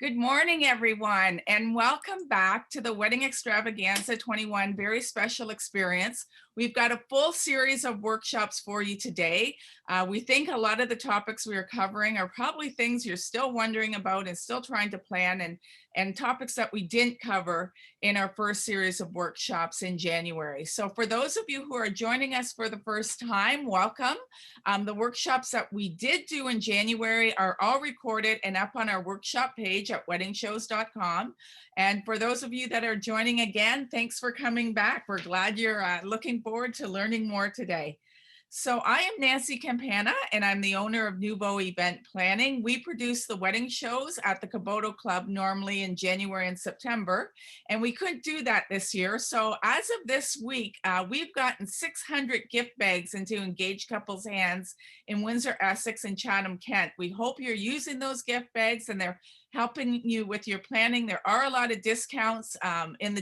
Good morning, everyone, and welcome back to the Wedding Extravaganza 21 very special experience. We've got a full series of workshops for you today. We think a lot of the topics we are covering are probably things you're still wondering about and still trying to plan, and topics that we didn't cover in our first series of workshops in January. So for those of you who are joining us for the first time, welcome. The workshops that we did do in January are all recorded and up on our workshop page at weddingshows.com. And for those of you that are joining again, thanks for coming back. We're glad you're looking forward to learning more today. So I am Nancy Campana, and I'm the owner of Nouveau Event Planning. We produce the wedding shows at the Caboto Club normally in January and September, and we couldn't do that this year. So as of this week, we've gotten 600 gift bags into engaged couples' hands in Windsor, Essex, and Chatham, Kent. We hope you're using those gift bags and they're helping you with your planning. There are a lot of discounts in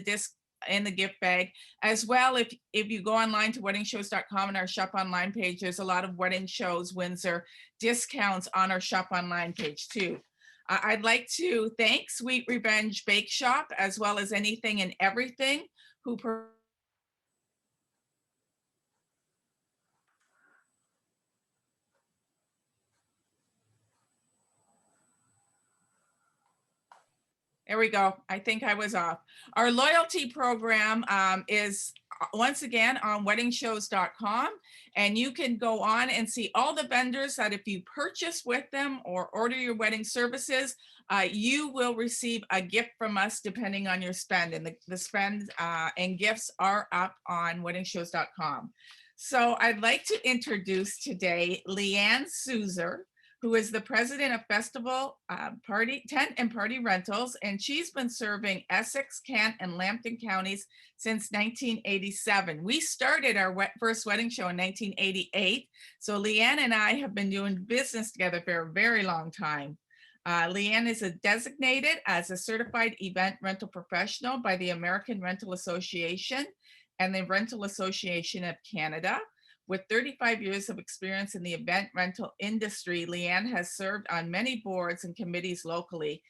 the gift bag as well. If you go online to weddingshows.com and our shop online page, there's a lot of Wedding Shows Windsor discounts on our shop online page too. I'd like to thank Sweet Revenge Bake Shop as well as Anything and Everything who There we go. I think I was off. Our loyalty program is once again on weddingshows.com, and you can go on and see all the vendors that if you purchase with them or order your wedding services, you will receive a gift from us depending on your spend, and the spend and gifts are up on weddingshows.com. So I'd like to introduce today Lea-Ann Suzor, who is the president of Festival Tent and Party Rentals, and she's been serving Essex, Kent, and Lambton counties since 1987. We started our first wedding show in 1988, so Lea-Ann and I have been doing business together for a very long time. Lea-Ann is designated as a certified event rental professional by the American Rental Association and the Rental Association of Canada. With 35 years of experience in the event rental industry, Lea-Ann has served on many boards and committees locally,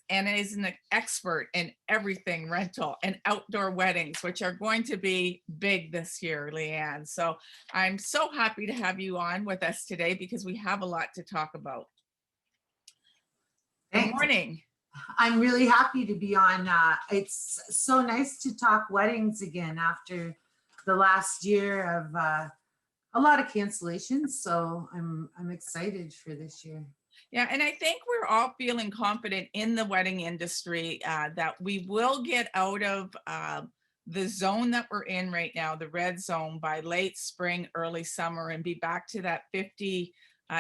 and is an expert in everything rental and outdoor weddings, which are going to be big this year, Lea-Ann. So I'm so happy to have you on with us today because we have a lot to talk about. Good morning. I'm really happy to be on. It's so nice to talk weddings again after the last year of a lot of cancellations, so I'm excited for this year. Yeah, and I think we're all feeling confident in the wedding industry that we will get out of the zone that we're in right now, the red zone, by late spring, early summer, and be back to that 50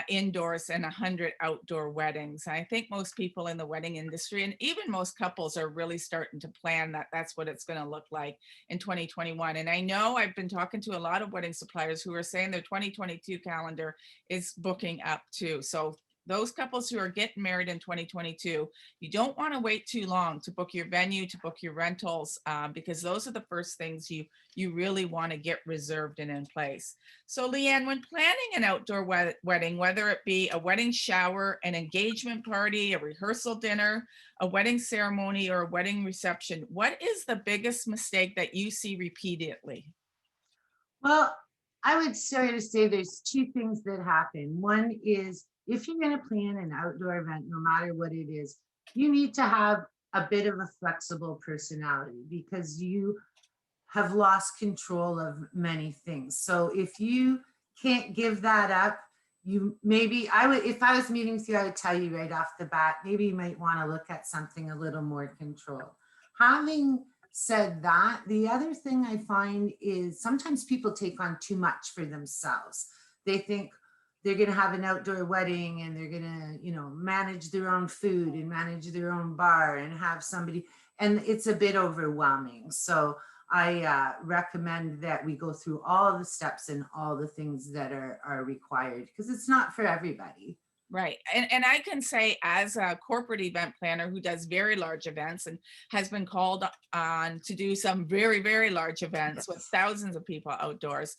indoors and 100 outdoor weddings. I think most people in the wedding industry and even most couples are really starting to plan that that's what it's going to look like in 2021. And I know I've been talking to a lot of wedding suppliers who are saying their 2022 calendar is booking up too. So those couples who are getting married in 2022, you don't want to wait too long to book your venue, to book your rentals, because those are the first things you really want to get reserved and in place. So Lea-Ann, when planning an outdoor wedding, whether it be a wedding shower, an engagement party, a rehearsal dinner, a wedding ceremony, or a wedding reception, what is the biggest mistake that you see repeatedly? Well, I would sort of say there's two things that happen. One is if you're going to plan an outdoor event, no matter what it is, you need to have a bit of a flexible personality because you have lost control of many things. So if you can't give that up, if I was meeting with you, I would tell you right off the bat, maybe you might want to look at something a little more controlled. Having said that, the other thing I find is sometimes people take on too much for themselves. They think they're going to have an outdoor wedding and they're going to, manage their own food and manage their own bar and have somebody, and it's a bit overwhelming. So I recommend that we go through all the steps and all the things that are required because it's not for everybody. Right. And I can say, as a corporate event planner who does very large events and has been called on to do some very, very large events with Yes. thousands of people outdoors,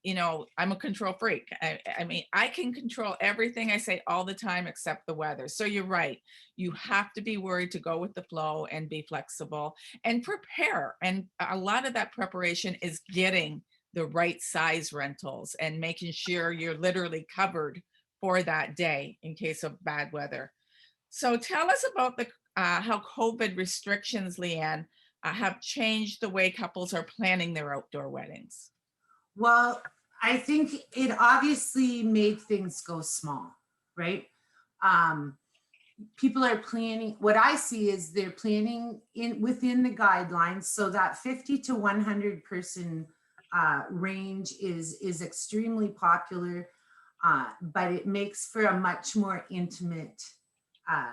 you know, I'm a control freak. I mean, I can control everything I say all the time except the weather. So you're right. You have to be worried to go with the flow and be flexible and prepare. And a lot of that preparation is getting the right size rentals and making sure you're literally covered for that day in case of bad weather. So tell us about the how COVID restrictions, Lea-Ann, have changed the way couples are planning their outdoor weddings. Well, I think it obviously made things go small, right? Um, People are planning, what I see is they're planning in within the guidelines. So that 50 to 100 person range is extremely popular, but it makes for a much more uh,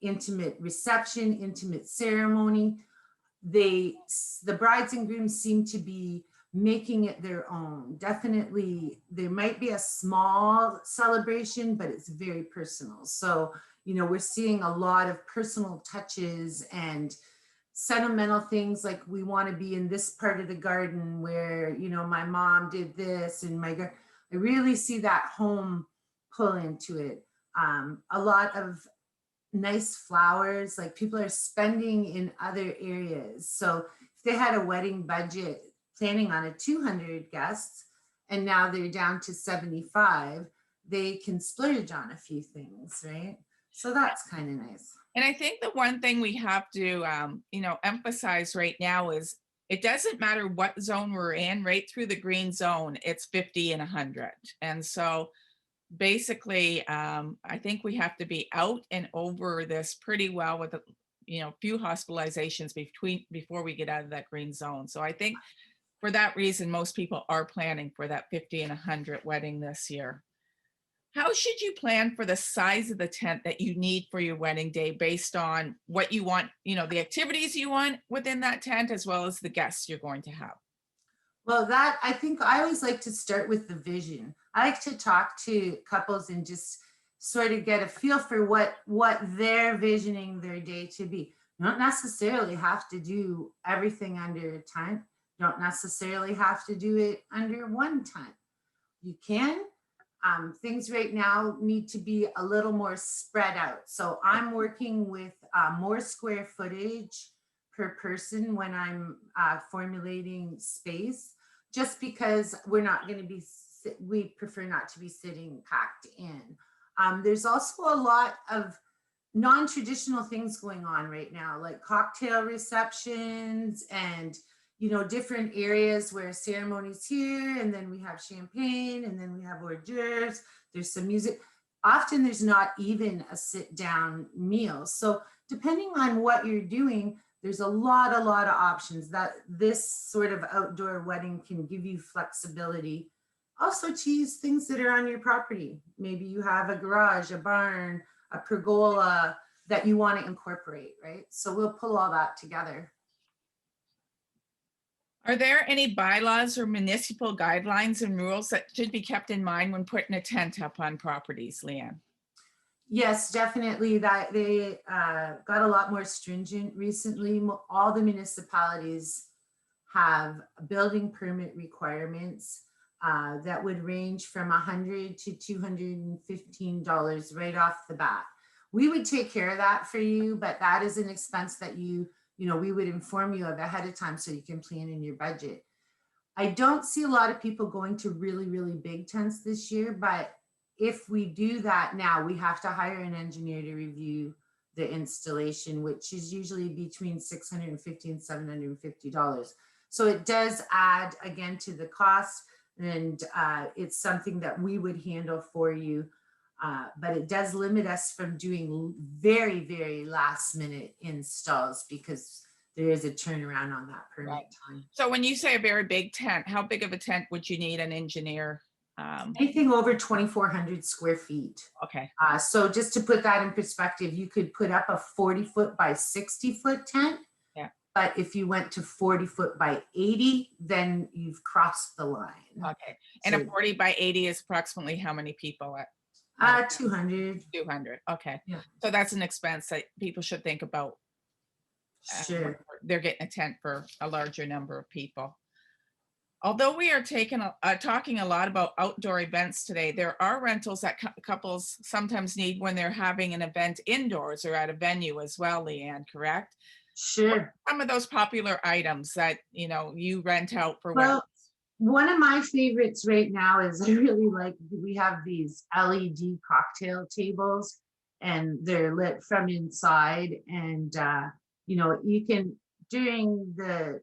intimate reception, intimate ceremony. The brides and grooms seem to be making it their own. Definitely, there might be a small celebration, but it's very personal. So, you know, we're seeing a lot of personal touches and sentimental things, like we want to be in this part of the garden where, you know, my mom did this and I really see that home pull into it. A lot of nice flowers, like people are spending in other areas. So if they had a wedding budget planning on a 200 guests and now they're down to 75, they can splurge on a few things, right? So that's kind of nice. And I think the one thing we have to, you know, emphasize right now is it doesn't matter what zone we're in, right through the green zone, it's 50 and 100. And so basically, I think we have to be out and over this pretty well with, you know, few hospitalizations before we get out of that green zone. So I think for that reason, most people are planning for that 50 and 100 wedding this year. How should you plan for the size of the tent that you need for your wedding day based on what you want, you know, the activities you want within that tent, as well as the guests you're going to have? Well, that I think I always like to start with the vision. I like to talk to couples and just sort of get a feel for what they're visioning their day to be. You don't necessarily have to do everything under a tent. You don't necessarily have to do it under one tent. You can. Things right now need to be a little more spread out. So I'm working with more square footage per person when I'm formulating space, just because we're not going to be, we prefer not to be sitting packed in. There's also a lot of non-traditional things going on right now, like cocktail receptions and, you know, different areas where ceremonies here, and then we have champagne, and then we have hors d'oeuvres, there's some music. Often there's not even a sit down meal. So depending on what you're doing, there's a lot of options that this sort of outdoor wedding can give you flexibility. Also to use things that are on your property. Maybe you have a garage, a barn, a pergola that you want to incorporate, right? So we'll pull all that together. Are there any bylaws or municipal guidelines and rules that should be kept in mind when putting a tent up on properties, Lea-Ann? Yes, definitely. That they got a lot more stringent recently. All the municipalities have building permit requirements that would range from $100 to $215 right off the bat. We would take care of that for you, but that is an expense that you know, we would inform you of ahead of time so you can plan in your budget. I don't see a lot of people going to really big tents this year, but if we do that now, we have to hire an engineer to review the installation, which is usually between $650 and $750. So it does add again to the cost, and it's something that we would handle for you. But it does limit us from doing very last minute installs because there is a turnaround on that permit Right. time. So when you say a very big tent, how big of a tent would you need an engineer? Anything over 2,400 square feet. Okay. So just to put that in perspective, you could put up a 40-foot by 60-foot tent. Yeah. But if you went to 40-foot by 80, then you've crossed the line. Okay. And So a 40 by 80 is approximately how many people? 200. 200. Okay. Yeah, So that's an expense that people should think about. When sure. they're getting a tent for a larger number of people. Although we are talking a lot about outdoor events today, there are rentals that couples sometimes need when they're having an event indoors or at a venue as well, Lea-Ann, correct? What Sure. are some of those popular items that, you rent out for weddings? Well, one of my favorites right now is I really like, we have these LED cocktail tables and they're lit from inside. And, you can, during the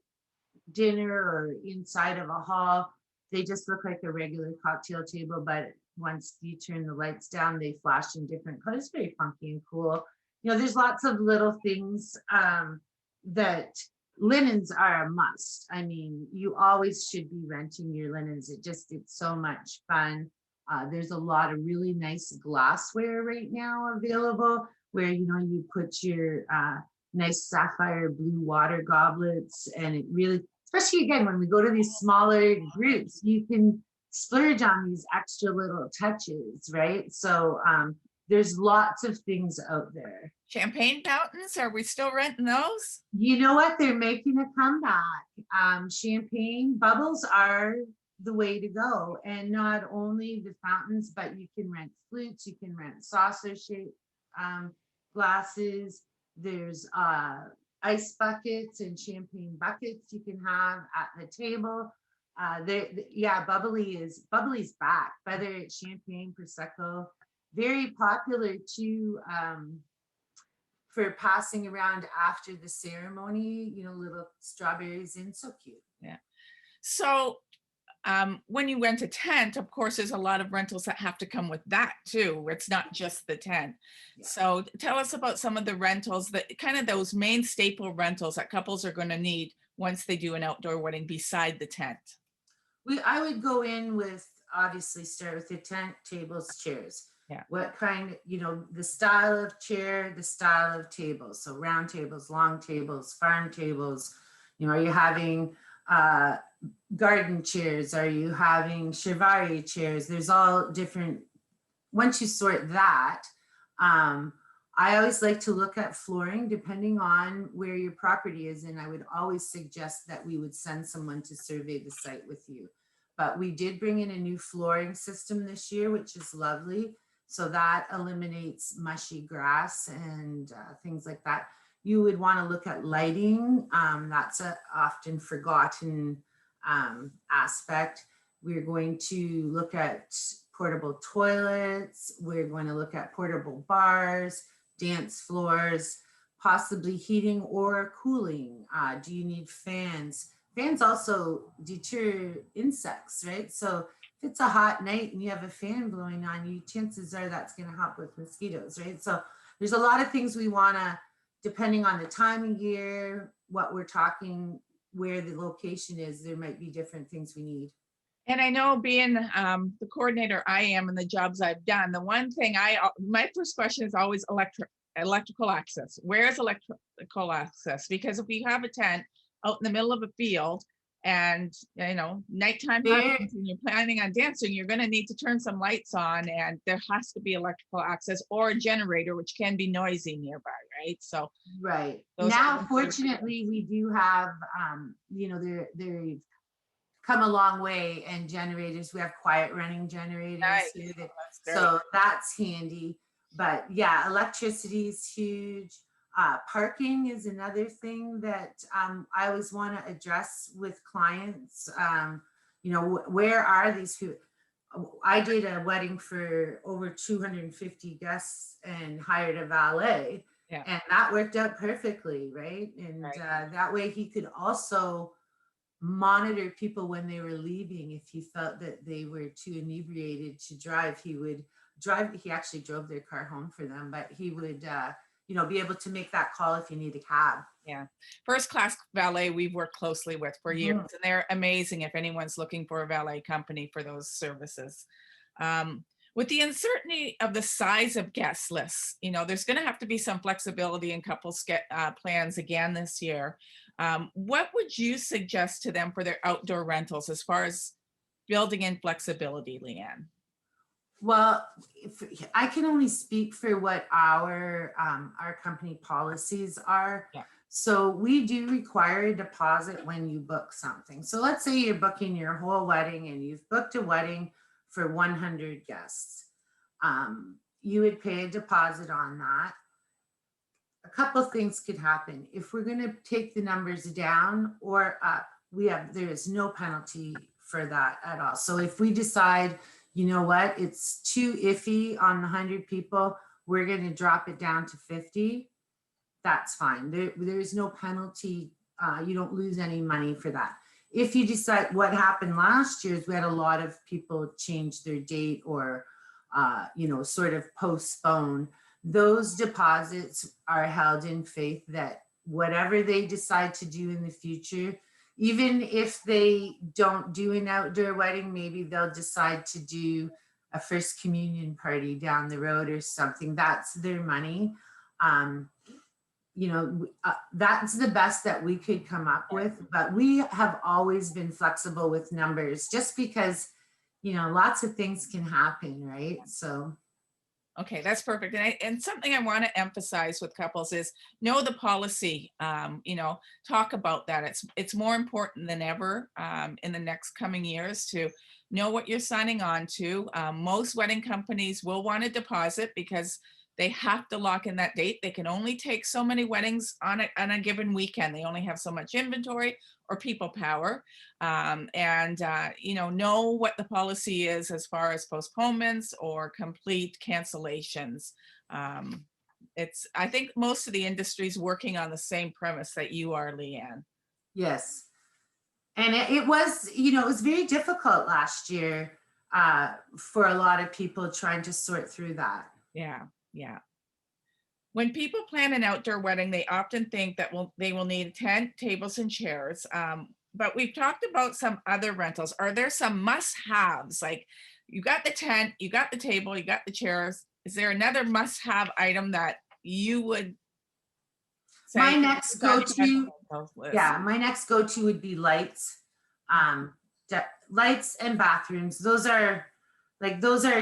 dinner or inside of a hall, they just look like a regular cocktail table, but once you turn the lights down, they flash in different colors. Very funky and cool. There's lots of little things that linens are a must. I mean, you always should be renting your linens. It's so much fun. There's a lot of really nice glassware right now available where, you put your nice sapphire blue water goblets, and it really, especially again, when we go to these smaller groups, you can splurge on these extra little touches, right? So there's lots of things out there. Champagne fountains, are we still renting those? You know what? They're making a comeback. Champagne bubbles are the way to go. And not only the fountains, but you can rent flutes, you can rent saucer shaped glasses. There's ice buckets and champagne buckets you can have at the table. Bubbly's back, whether it's champagne, prosecco, very popular too, for passing around after the ceremony, little strawberries in, so cute. Yeah. So when you rent a tent, of course, there's a lot of rentals that have to come with that too. It's not just the tent. Yeah. So tell us about some of the rentals, that kind of those main staple rentals that couples are going to need once they do an outdoor wedding beside the tent. I would go in with, obviously start with the tent, tables, chairs. Yeah. What kind, the style of chair, the style of tables. So round tables, long tables, farm tables. Are you having garden chairs? Are you having Chiavari chairs? There's all different. Once you sort that, I always like to look at flooring depending on where your property is. And I would always suggest that we would send someone to survey the site with you. But we did bring in a new flooring system this year, which is lovely. So that eliminates mushy grass and things like that. You would want to look at lighting. That's a often forgotten aspect. We're going to look at portable toilets. We're going to look at portable bars, dance floors, possibly heating or cooling. Do you need fans? Fans also deter insects, right? So if it's a hot night and you have a fan blowing on you, chances are that's going to help with mosquitoes, right? So there's a lot of things we want to, depending on the time of year, what we're talking, where the location is, there might be different things we need. And I know, being the coordinator I am and the jobs I've done, the one thing my first question is always electrical access. Where is electrical access? Because if you have a tent out in the middle of a field and nighttime happens and you're planning on dancing, you're going to need to turn some lights on, and there has to be electrical access or a generator, which can be noisy nearby, right? So right now, fortunately, we do have they've come a long way, and generators, we have quiet running generators. Nice. Here so that's handy. But yeah, electricity is huge. Parking is another thing that I always want to address with clients. Where are these people? I did a wedding for over 250 guests and hired a valet. Yeah. And that worked out perfectly, right? And right. That way he could also monitor people when they were leaving. If he felt that they were too inebriated to drive, he would drive. He actually drove their car home for them, but he would be able to make that call if you need a cab. Yeah. First Class Valet we've worked closely with for years, and they're amazing if anyone's looking for a valet company for those services. With the uncertainty of the size of guest lists, there's going to have to be some flexibility in couples plans again this year. What would you suggest to them for their outdoor rentals as far as building in flexibility, Lea-Ann? Well, if, I can only speak for what our company policies are. Yeah. So we do require a deposit when you book something. So let's say you're booking your whole wedding and you've booked a wedding for 100 guests. You would pay a deposit on that. A couple things could happen. If we're going to take the numbers down or up, there is no penalty for that at all. So if we decide, you know what, it's too iffy on the 100 people, we're going to drop it down to 50, that's fine. There is no penalty. You don't lose any money for that. If you decide, what happened last year is we had a lot of people change their date or sort of postpone. Those deposits are held in faith that whatever they decide to do in the future, even if they don't do an outdoor wedding, maybe they'll decide to do a first communion party down the road or something. That's their money. That's the best that we could come up with, but we have always been flexible with numbers just because, lots of things can happen, right? So. Okay, that's perfect. And something I want to emphasize with couples is know the policy. Talk about that. It's more important than ever in the next coming years to know what you're signing on to. Most wedding companies will want a deposit because they have to lock in that date. They can only take so many weddings on a given weekend. They only have so much inventory or people power. Know what the policy is as far as postponements or complete cancellations. I think most of the industry is working on the same premise that you are, Lea-Ann. Yes. And it was very difficult last year for a lot of people trying to sort through that. Yeah. When people plan an outdoor wedding, they often think that they will need a tent, tables, and chairs. But we've talked about some other rentals. Are there some must-haves? Like you got the tent, you got the table, you got the chairs. Is there another must-have item that you would say? My next go-to would be lights. Lights and bathrooms. Those are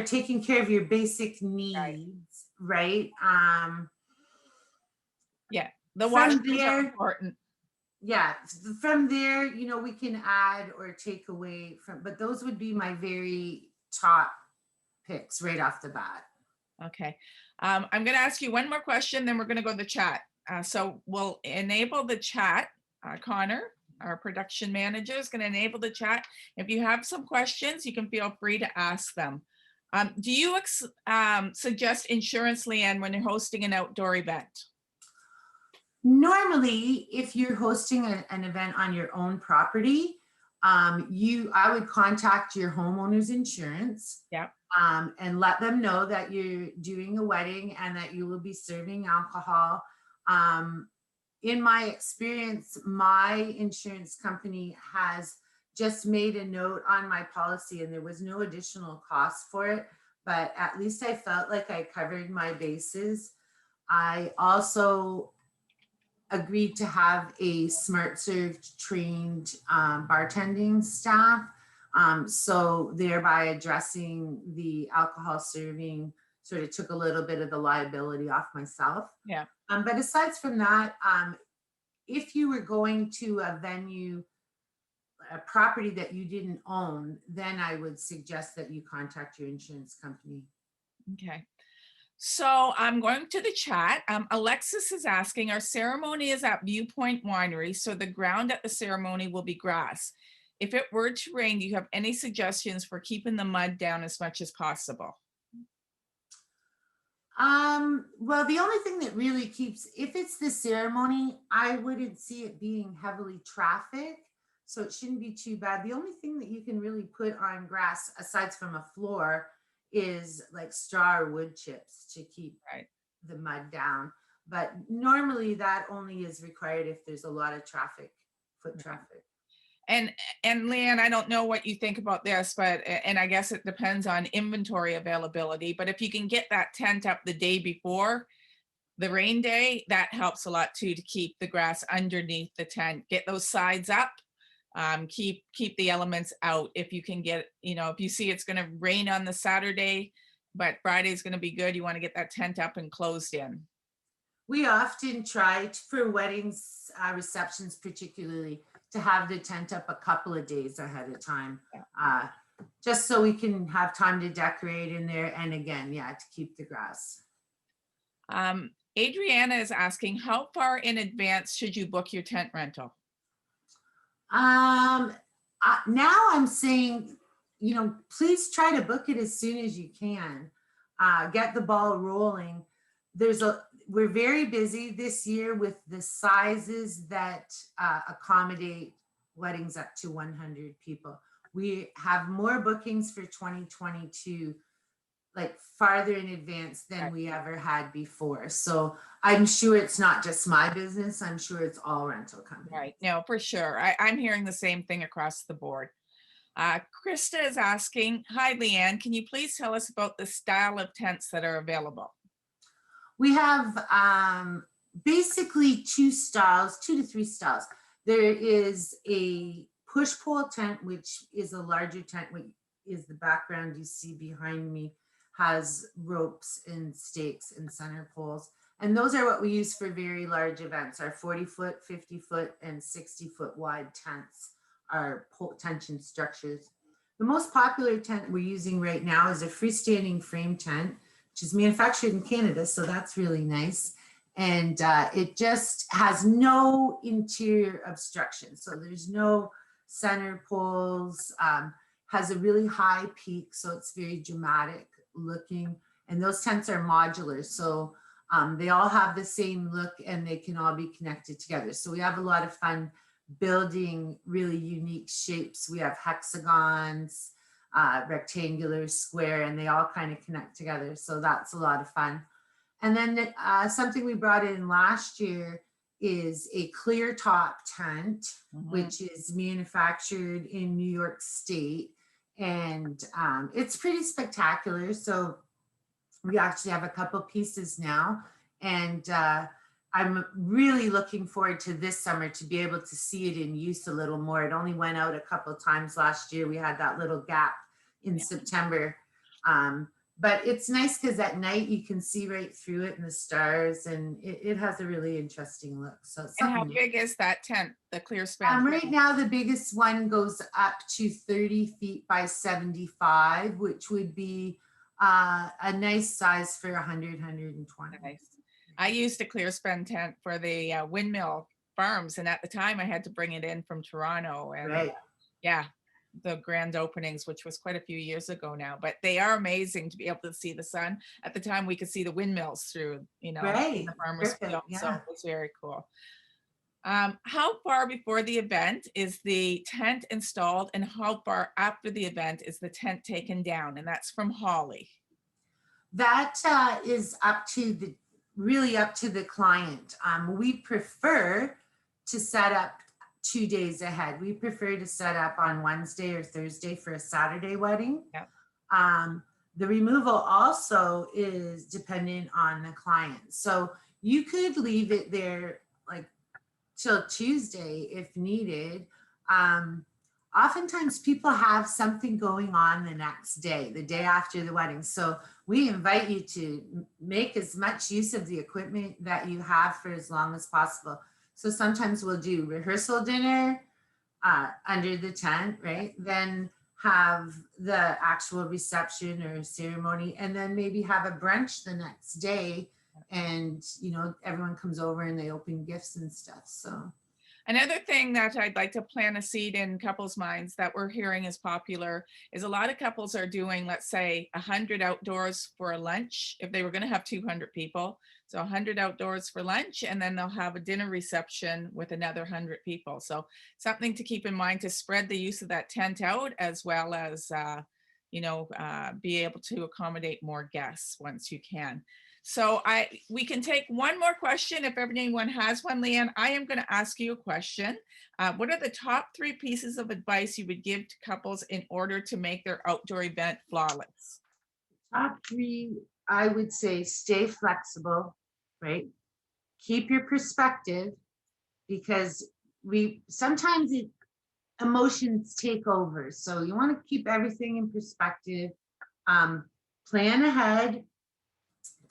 taking care of your basic needs, right? Yeah, the washrooms are important. Yeah, from there, we can add or take away from, but those would be my very top picks right off the bat. Okay. I'm going to ask you one more question, then we're going to go to the chat. So we'll enable the chat. Connor, our production manager, is going to enable the chat. If you have some questions, you can feel free to ask them. Do you suggest insurance, Lea-Ann, when you're hosting an outdoor event? Normally, if you're hosting an event on your own property, I would contact your homeowner's insurance. Yeah. And let them know that you're doing a wedding and that you will be serving alcohol. In my experience, my insurance company has just made a note on my policy and there was no additional cost for it, but at least I felt like I covered my bases. I also agreed to have a SmartServe trained bartending staff. So thereby addressing the alcohol serving sort of took a little bit of the liability off myself. Yeah. But aside from that, if you were going to a venue, a property that you didn't own, then I would suggest that you contact your insurance company. Okay. So I'm going to the chat. Alexis is asking, our ceremony is at Viewpoint Winery, so the ground at the ceremony will be grass. If it were to rain, do you have any suggestions for keeping the mud down as much as possible? Well, the only thing that really keeps, if it's the ceremony, I wouldn't see it being heavily trafficked, so it shouldn't be too bad. The only thing that you can really put on grass, aside from a floor, is like straw or wood chips to keep the mud down. But normally that only is required if there's a lot of traffic, foot traffic. And Lea-Ann, I don't know what you think about this, but, and I guess it depends on inventory availability, but if you can get that tent up the day before the rain day, that helps a lot too, to keep the grass underneath the tent, get those sides up, keep the elements out. If you can get, if you see it's going to rain on the Saturday, but Friday's going to be good. You want to get that tent up and closed in. We often try for weddings, receptions particularly, to have the tent up a couple of days ahead of time. Just so we can have time to decorate in there. And again, yeah, to keep the grass. Adriana is asking, how far in advance should you book your tent rental? Now I'm saying, please try to book it as soon as you can. Get the ball rolling. We're very busy this year with the sizes that accommodate weddings up to 100 people. We have more bookings for 2022, like farther in advance than we ever had before. So I'm sure it's not just my business. I'm sure it's all rental companies. Right. No, for sure. I'm hearing the same thing across the board. Krista is asking, hi, Lea-Ann, can you please tell us about the style of tents that are available? We have basically two to three styles. There is a push-pole tent, which is a larger tent, which is the background you see behind me, has ropes and stakes and center poles. And those are what we use for very large events. Our 40-foot, 50-foot, and 60-foot wide tents are tension structures. The most popular tent we're using right now is a freestanding frame tent, which is manufactured in Canada, so that's really nice. And it just has no interior obstruction. So there's no center poles, has a really high peak, so it's very dramatic looking. And those tents are modular, so they all have the same look and they can all be connected together. So we have a lot of fun building really unique shapes. We have hexagons, rectangular, square, and they all kind of connect together. So that's a lot of fun. And then something we brought in last year is a clear top tent, which is manufactured in New York State. And it's pretty spectacular. So we actually have a couple pieces now. And I'm really looking forward to this summer to be able to see it in use a little more. It only went out a couple of times last year. We had that little gap in September. But it's nice because at night you can see right through it and the stars, and it has a really interesting look. So and how big is that tent, the clear span? Right now, the biggest one goes up to 30 feet by 75, which would be a nice size for 100, 120. Nice. I used a clear span tent for the windmill farms, and at the time I had to bring it in from Toronto. And yeah, the grand openings, which was quite a few years ago now, but they are amazing to be able to see the sun. At the time we could see the windmills through, the farmers field. So it was very cool. How far before the event is the tent installed, and how far after the event is the tent taken down? And that's from Holly. That is really up to the client. We prefer to set up 2 days ahead. We prefer to set up on Wednesday or Thursday for a Saturday wedding. The removal also is dependent on the client. So you could leave it there like till Tuesday if needed. Oftentimes people have something going on the next day, the day after the wedding. So we invite you to make as much use of the equipment that you have for as long as possible. So sometimes we'll do rehearsal dinner under the tent, right? Then have the actual reception or ceremony, and then maybe have a brunch the next day. And, everyone comes over and they open gifts and stuff. So another thing that I'd like to plant a seed in couples' minds that we're hearing is popular is a lot of couples are doing, let's say, 100 outdoors for a lunch if they were going to have 200 people. So 100 outdoors for lunch, and then they'll have a dinner reception with another 100 people. So something to keep in mind to spread the use of that tent out, as well as, be able to accommodate more guests once you can. So we can take one more question if anyone has one. Lea-Ann, I am going to ask you a question. What are the top 3 pieces of advice you would give to couples in order to make their outdoor event flawless? Top 3, I would say stay flexible, right? Keep your perspective, because sometimes emotions take over. So you want to keep everything in perspective. plan ahead,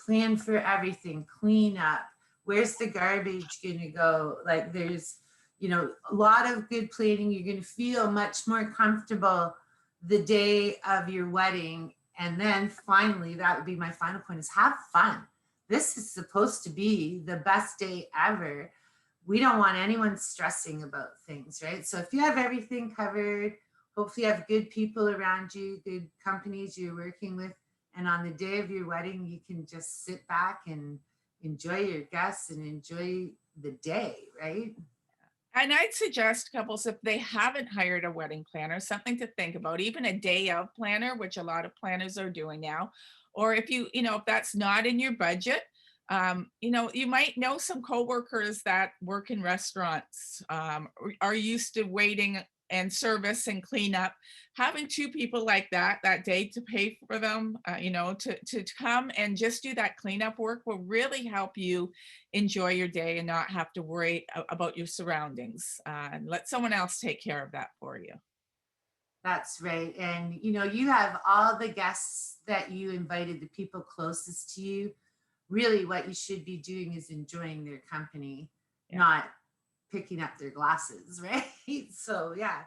plan for everything, clean up. Where's the garbage gonna go? Like there's, a lot of good planning. You're gonna feel much more comfortable the day of your wedding. And then finally, that would be my final point, is have fun. This is supposed to be the best day ever. We don't want anyone stressing about things, right? So if you have everything covered, hopefully you have good people around you, good companies you're working with, and on the day of your wedding, you can just sit back and enjoy your guests and enjoy the day, right? And I'd suggest couples, if they haven't hired a wedding planner, something to think about, even a day of planner, which a lot of planners are doing now. Or if if that's not in your budget, you might know some coworkers that work in restaurants, are used to waiting and service and clean up. Having two people like that day to pay for them, to come and just do that cleanup work will really help you enjoy your day and not have to worry about your surroundings, and let someone else take care of that for you. That's right. And you have all the guests that you invited, the people closest to you. Really, what you should be doing is enjoying their company, Yeah. not picking up their glasses, right? So, yeah.